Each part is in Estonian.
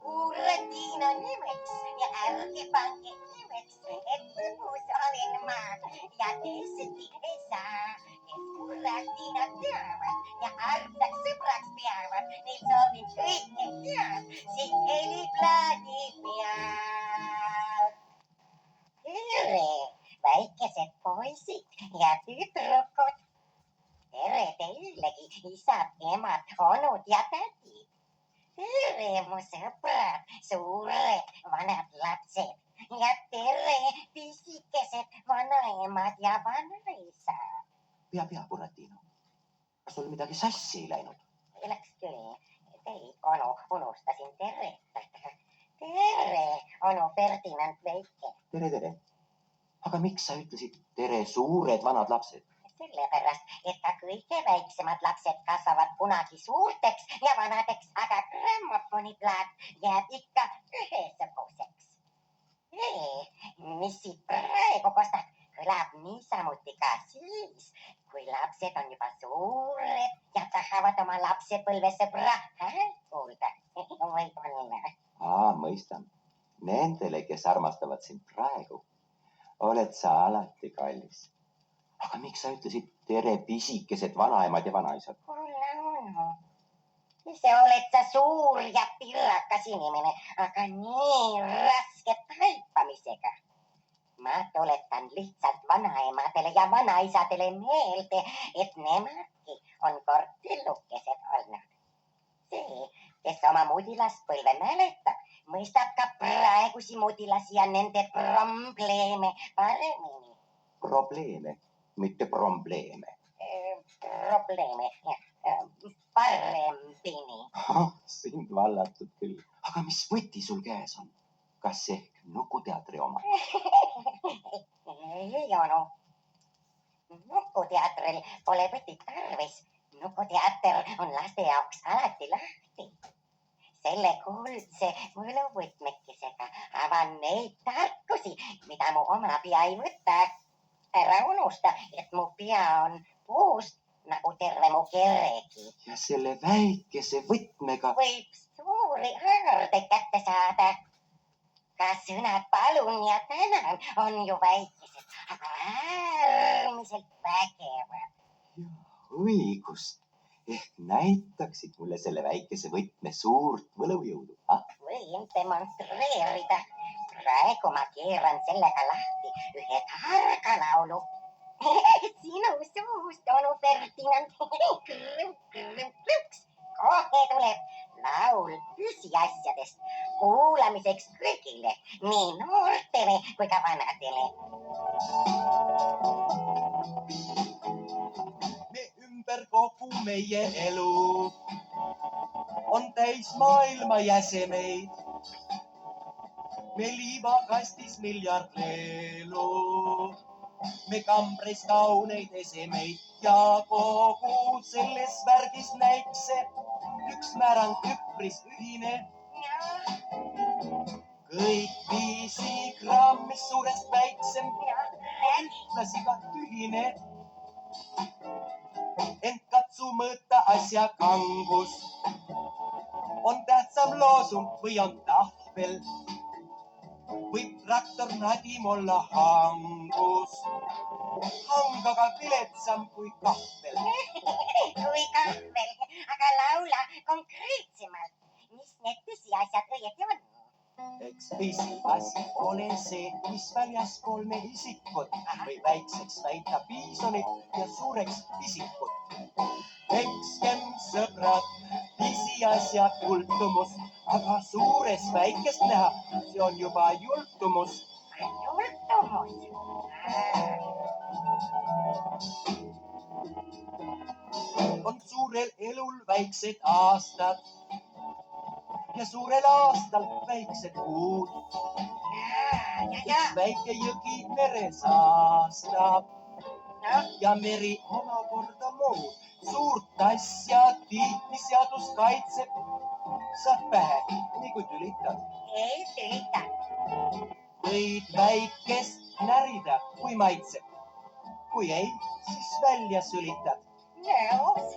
Buratino nimeks ja ärge pange imeks, et põgus olen ma ja teised ei saa, kes Buratinot teavad ja armsaks sõbraks peavad, neil soovin kõike head siit heliplaadi peal. Tere, väikesed poisid ja tüdrukud. Tere teilegi, isad, emad, onud ja tädid. Tere, mu sõbrad, suured vanad lapsed ja tere, pisikesed vanaemad ja vanaisad. Pea, Buratino. Kas sul midagi sassi ei läinud? Läks küll. Teid, onu, unustasin tervetada. Tere, onu Ferdinand Veike. Tere. Aga miks sa ütlesid tere, suured vanad lapsed? Sellepärast, et ka kõige väiksemad lapsed kasvavad kunagi suurteks ja vanadeks, aga grammofoniplaat jääb ikka ühesuguseks. Mis siit praegu kostad, kõlab niisamuti ka siis, kui lapsed on juba suured ja tahavad oma lapsepõlvesõbra häält kuulda. Võib-olla. Mõistan. Nendele, kes armastavad sind praegu, oled sa alati kallis. Aga miks sa ütlesid tere, pisikesed vanaemad ja vanaisad? Kuule, onu. Ise oled sa suur ja pirakas inimene, aga nii raske taipamisega. Ma tuletan lihtsalt vanaemadele ja vanaisadele meelde, et nemadki on kord tillukesed olnud. See, kes oma mudilaspõlve mäletab, mõistab ka praegusi mudilasi ja nende probleeme paremini. Probleeme, mitte probleeme. Probleeme, paremini. Sind vallatud küll. Aga mis võti sul käes on? Kas ehk Nukuteatri oma? Ei, onu. Nukuteatril pole võtit tarvis. Nukuteater on laste jaoks alati lahti. Selle kuldse võluvõtmekesega avan neid tarkusi, mida mu oma pea ei võta. Ära unusta, et mu pea on puust nagu terve mu keregi. Ja selle väikese võtmega võib suuri haarde kätte saada. Ka sõnad palun ja tänan on ju väikesed, aga äärmiselt vägevad. Õigus. Ehk näitaksid mulle selle väikese võtme suurt võlujõudu. Võin demonstreerida. Praegu ma keeran sellega lahti ühe targalaulu. Sinu suust, onu Ferdinand. Krõps. Kohe tuleb laul püsiasjadest kuulamiseks kõigile, nii noortele kui ka vanadele. Me ümber kogu meie elu on täis maailma jäsemeid. Me liivakastis miljard leelu. Me kambris kauneid esemeid ja kogu selles värgis näib see üks määrang üpris ühine. Kõik 5 grammi suurest väiksem, ühtlasi ka tühine. Ent katsu mõõta asja kangus. On tähtsam loosung või on tahvel? Võib traktor nadim olla hangus. Hangaga viletsam kui kahvel. Kui kahvel, aga laula konkreetsemalt. Mis need püsiasjad õieti on? Eks pisiasi ole see, mis väljaspool me isikut või väikseks väita piisonit ja suureks isikut. Ekskem sõbrad, pisiasjad kultumus, aga suures väikest näha, see on juba jultumus. Jultumus? On suurel elul väiksed aastad ja suurel aastal väiksed kuud. Üks väike jõgi mere saastab ja meri omakorda muud. Suurt asja tihti seadus kaitseb. Saad pähe, nii kui tülitad. Ei tülita. Võid väikest närida, kui maitseb. Kui ei, siis välja sülitad. Nõus.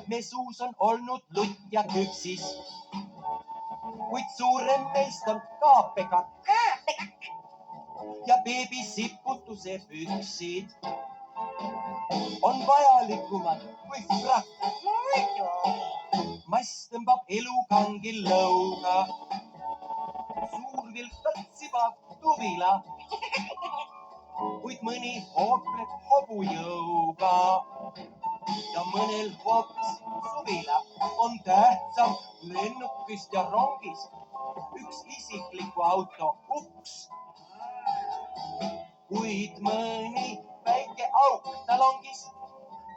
me suus on olnud lutt ja küpsis. Kuid suurem meist on kaapekakk ja beebi siputuse püksid on vajalikumad kui frakk. Mass tõmbab elukangi lõuga, suur vilkalt sibab tuvila, kuid mõni hoopleb hobujõuga ja mõnel hoopis suvila on tähtsam lennukist ja rongist üks isikliku auto uks. Kuid mõni väike auk talongis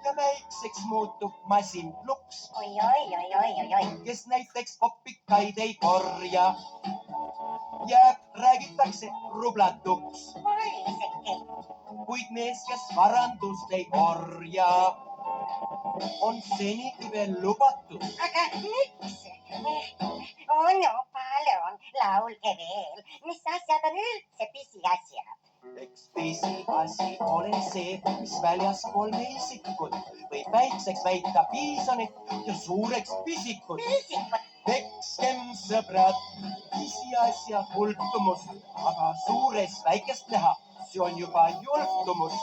ja väikseks muutub masin luks, kes näiteks kopikaid ei korja, jääb, räägitakse, rublatuks. Kuid mees, kes varandust ei korja, on senigi veel lubatud. Aga miks? Onu, palun, laulge veel, mis asjad on üldse pisiasjad? Eks pisiasi ole see, mis väljaspool me isikut võib väikseks väita piisonit ja suureks pisikut. Pekskem sõbrad pisiasja hultumust, aga suures väikest näha, see on juba jultumus.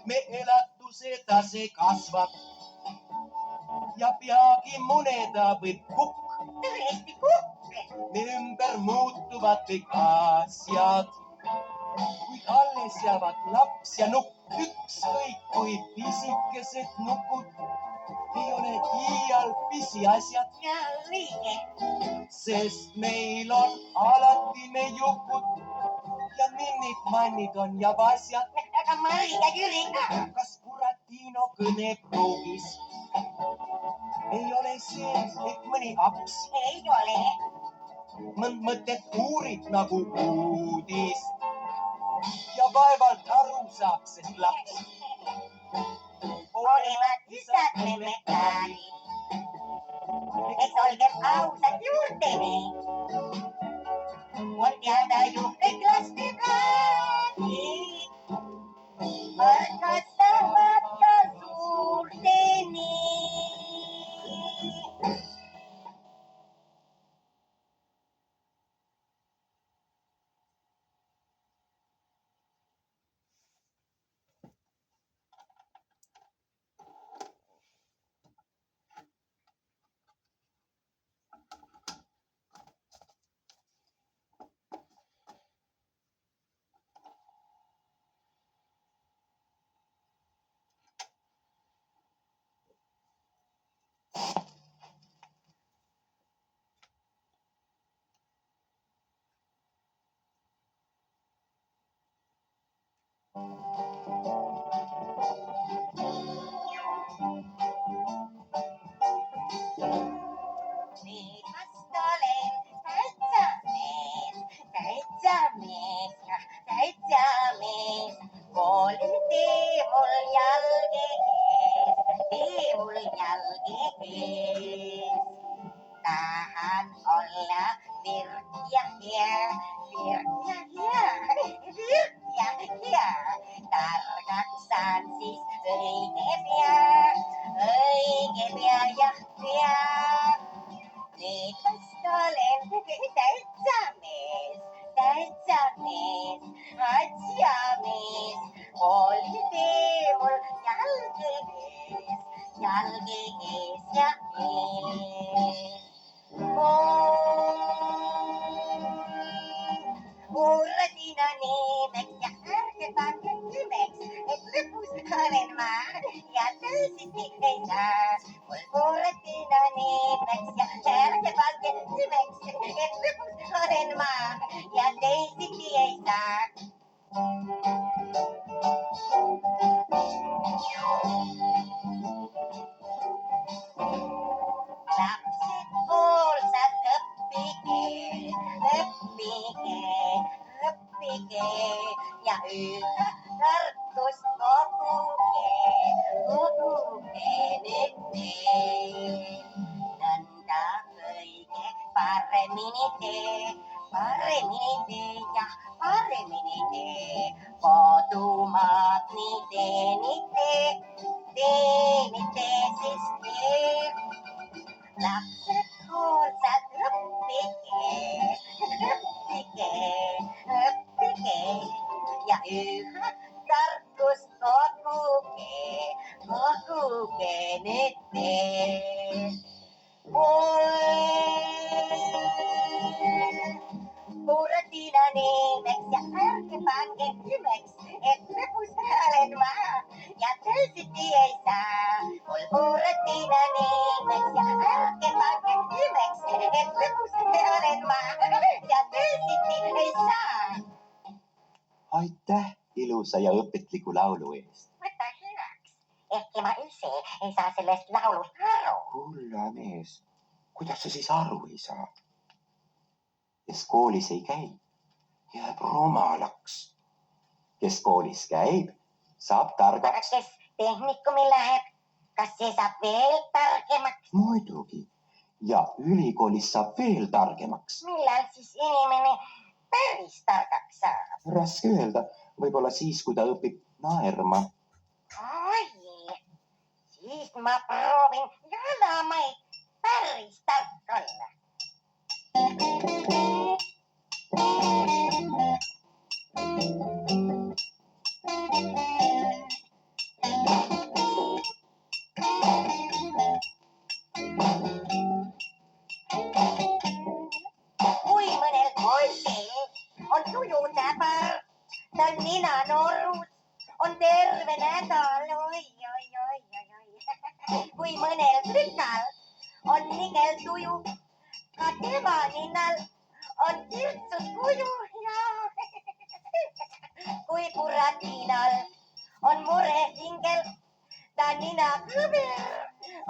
Me elatuse tase kasvab ja peagi muneda võib kukk. Tõesti kukk. Me ümber muutuvad kõik asjad, kuid alles jäävad laps ja nukk. Ükskõik kui pisikesed nukud ei ole iial pisiasjad. Ja õige. Sest meil on alati me jukud ja minnid-mannid on jabasjad. Aga Mari ja Jüri ka. Kas Buratino kõnepruugis ei ole sees, et mõni aps Ei ole. mõtet uurib nagu uudist ja vaevalt aru saab, sest laps Olevat isad memmetaarid. Eks olgem ausad juurteni. On teada ju kõik laste plaanid. Armastavad ka suurteni. Nüüd vast olen täitsa mees. Kooli mul jalge ees. Tahan olla virk ja hea. Targaks saan siis õige pea ja pea. Nüüd vast olen täitsa mees, asjamees. Koolitee mul jalge ees ja ees. Buratino nimeks ja ärge pange nimeks, et lõpus olen ma ja teisiti ei saa. Mul Buratino nimeks ja ärge pange nimeks, et lõpus olen ma ja teisiti ei saa. Lapsed hoolsad õppima. yhä Tartus kokuke nyt tee. Nanda kõige paremini tee ja paremini tee. Kodumaad nii tee siis tee. Lapsed hoolsad õppige ja yhä tarkust koguge nüüd tee. Buuratina nimeks ja ärge pange imeks, et lõpus olen ma ja teisiti ei saa. Mul buuratina nimeks ja ärge pange imeks, et lõpus olen ma ja teisiti ei saa. Aitäh ilusa ja õpetliku laulu eest. Võta heaks, ehkki ma ise ei saa sellest laulust aru. Kulla mees, kuidas sa siis aru ei saa? Kes koolis ei käi, jääb rumalaks. Kes koolis käib, saab targaks. Kes tehnikumi läheb, kas see saab veel targemaks? Muidugi. Ja ülikoolis saab veel targemaks. Millal siis inimene päris targaks saab? Raske öelda. Võib-olla siis, kui ta õpib naerma. Oi, siis ma proovin jalamaid päris tark olla. Kui mõnel poisil on tuju täbar, tal nina norus on terve nädal, oi. Kui mõnel tükal on nigel tuju, ka tema ninal on kirtsus kuju ja kui Buratinal on mure hingel, ta nina kõver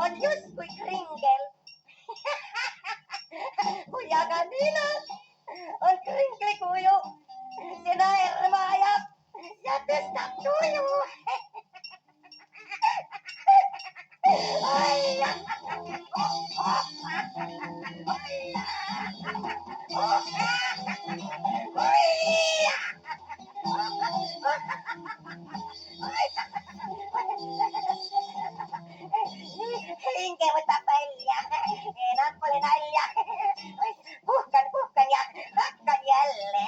on justkui kringel. Kui aga ninal on kringli kuju, see naerma ajab ja tõstab tuju. Hinge võtab välja, enam pole nalja. Puhkan ja hakkan jälle.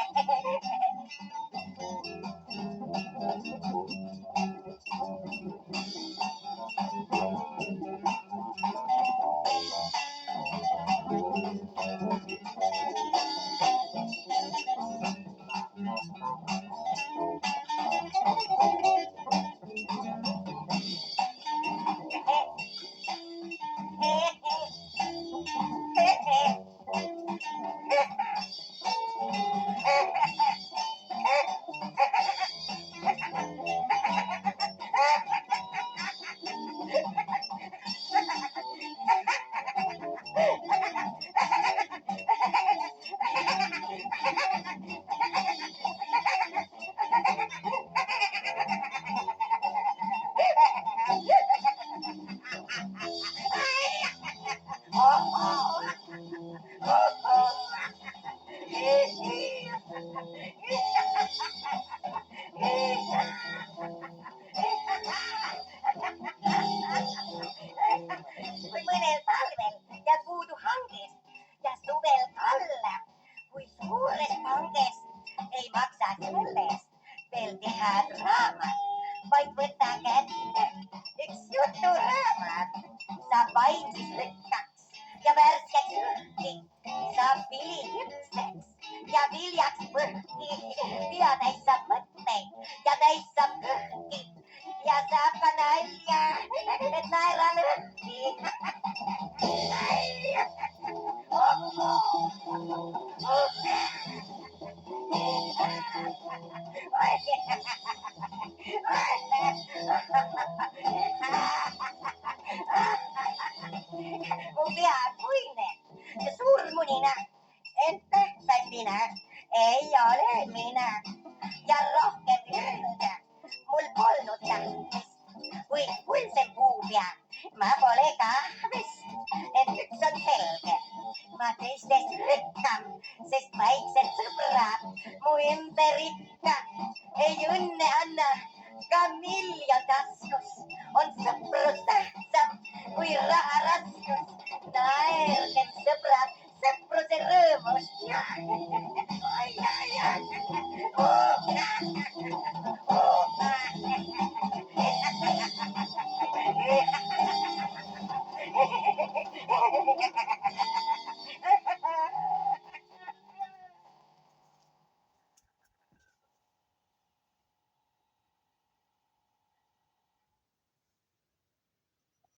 Kui mõnel talvel jääb puudu hangest ja suvel kallab, kui suurest hangest ei maksa sellest veel teha draamat, vaid võta kätte üks juturaamat. Saab vaimsis rikkaks ja värskeks õhki, saab vili küpseks ja viljaks põhki, pea täis saab mõtteid ja täis saab kõhki ja saab ka nalja, et naera lõhki. Mu pea on puine ja surmunina, ent tähtsandina ei ole mina. ja rohkem öelda mul polnud tahtmist. Kuid kuldse puu peal ma pole kahvist, ent üks on selge, ma teistest rikkam, sest väiksed sõbrad mu ümber ikka ei õnne anna. Ka miljon taskus on sõprus tähtsam kui raharaskus. Naergem sõbrad sõpruse rõõmust ja